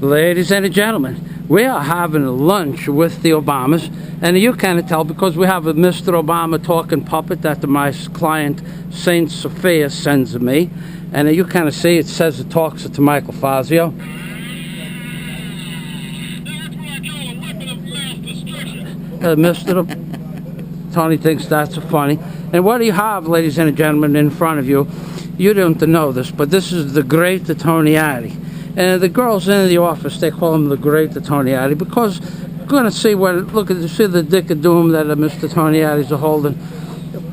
Ladies and gentlemen, we are having lunch with the Obamas, and you can't tell because we have a Mr. Obama talking puppet that my client Saint Sophia sends me, and you kind of see it says it talks to Michael Fazio. Mr. Tony thinks that's funny. And what do you have, ladies and gentlemen, in front of you? You don't know this, but this is the great Tony Addy. And the girls in the office, they call him the great Tony Addy because we're going to see look at the dick of doom that Mr. Tony Addy's holding.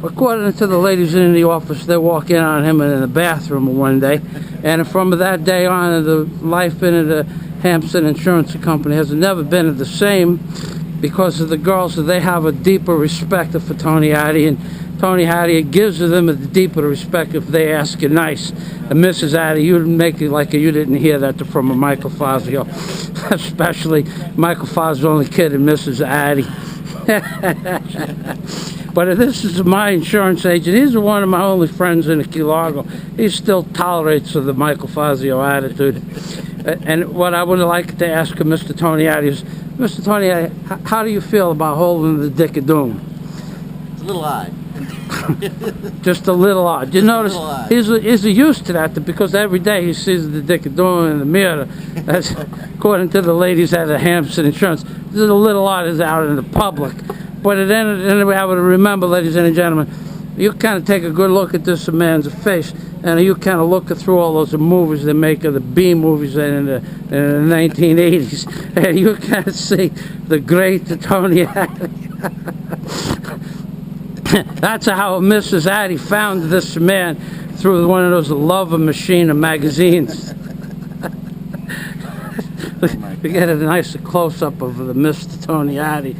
According to the ladies in the office, they walk in on him in the bathroom one day, and from that day on, the life in the Hampton Insurance Company has never been the same because of the girls. They have a deeper respect for Tony Addy, and Tony Addy gives them a deeper respect if they ask you nice. And Mrs. Addy, you make it like you didn't hear that from a Michael Fazio, especially Michael Fazio, only kid, and Mrs. Addy. But this is my insurance agent. He's one of my only friends in Key Largo. He still tolerates the Michael Fazio attitude. And what I would like to ask Mr. Tony Addy is, Mr. Tony Addy, how do you feel about holding the dick of doom? It's a little odd. Just a little odd. You notice he's used to that because every day he sees the dick of doom in the mirror. That's according to the ladies at the Hampton Insurance. This is a little odd is out in the public. But then we have to remember, ladies and gentlemen, you kind of take a good look at this man's face, and you kind of look through all those movies they make of the B movies in the 1980s, and you kind of see the great Tony Addy. That's how Mrs. Addy found this man, through one of those Love Machine of magazines. We get a nice close-up of the Mr. Tony Addy.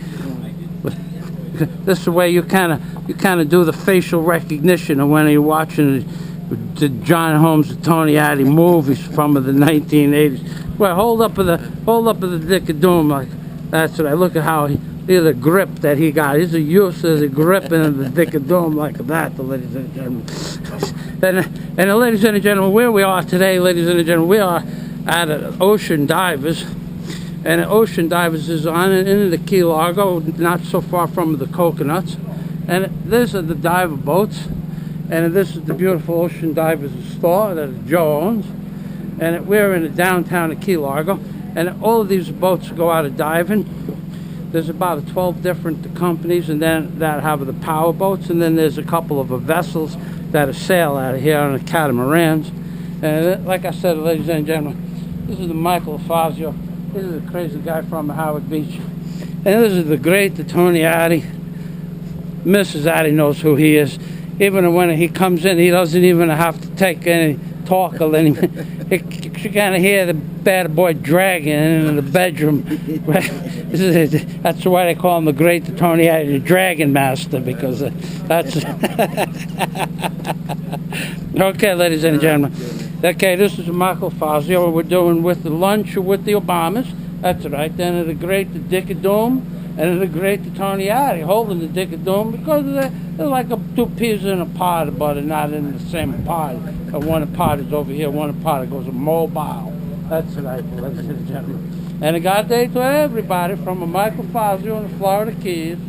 This is the way you kind of do the facial recognition of when you're watching the John Holmes and Tony Addy movies from the 1980s. Well, hold up of the dick of doom, like that's what I look at how the grip that he got. He's used to the grip in the dick of doom like that, ladies and gentlemen. And ladies and gentlemen, where we are today, ladies and gentlemen, we are at Ocean Divers. And Ocean Divers is in the Key Largo, not so far from the Coconuts. And these are the diver boats. And this is the beautiful Ocean Divers store that Joe owns. And we're in the downtown of Key Largo. And all of these boats go out of diving. There's about 12 different companies, and then that have the power boats. And then there's a couple of vessels that sail out of here on the catamarans. And like I said, ladies and gentlemen, this is the Michael Fazio. This is a crazy guy from Howard Beach. And this is the great Tony Addy. Mrs. Addy knows who he is. Even when he comes in, he doesn't even have to take any talk or anything. She kind of hear the bad boy dragging in the bedroom. That's why they call him the great Tony Addy, the Dragon Master, because that's... Okay, ladies and gentlemen. Okay, this is Michael Fazio. We're doing with the lunch with the Obamas. That's right. Then the great Dick of Doom and the great Tony Addy holding the Dick of Doom because they're like two peas in a pod, but they're not in the same pod. One pod is over here, one pod goes mobile. That's right, ladies and gentlemen. And a good day to everybody from Michael Fazio in the Florida Keys.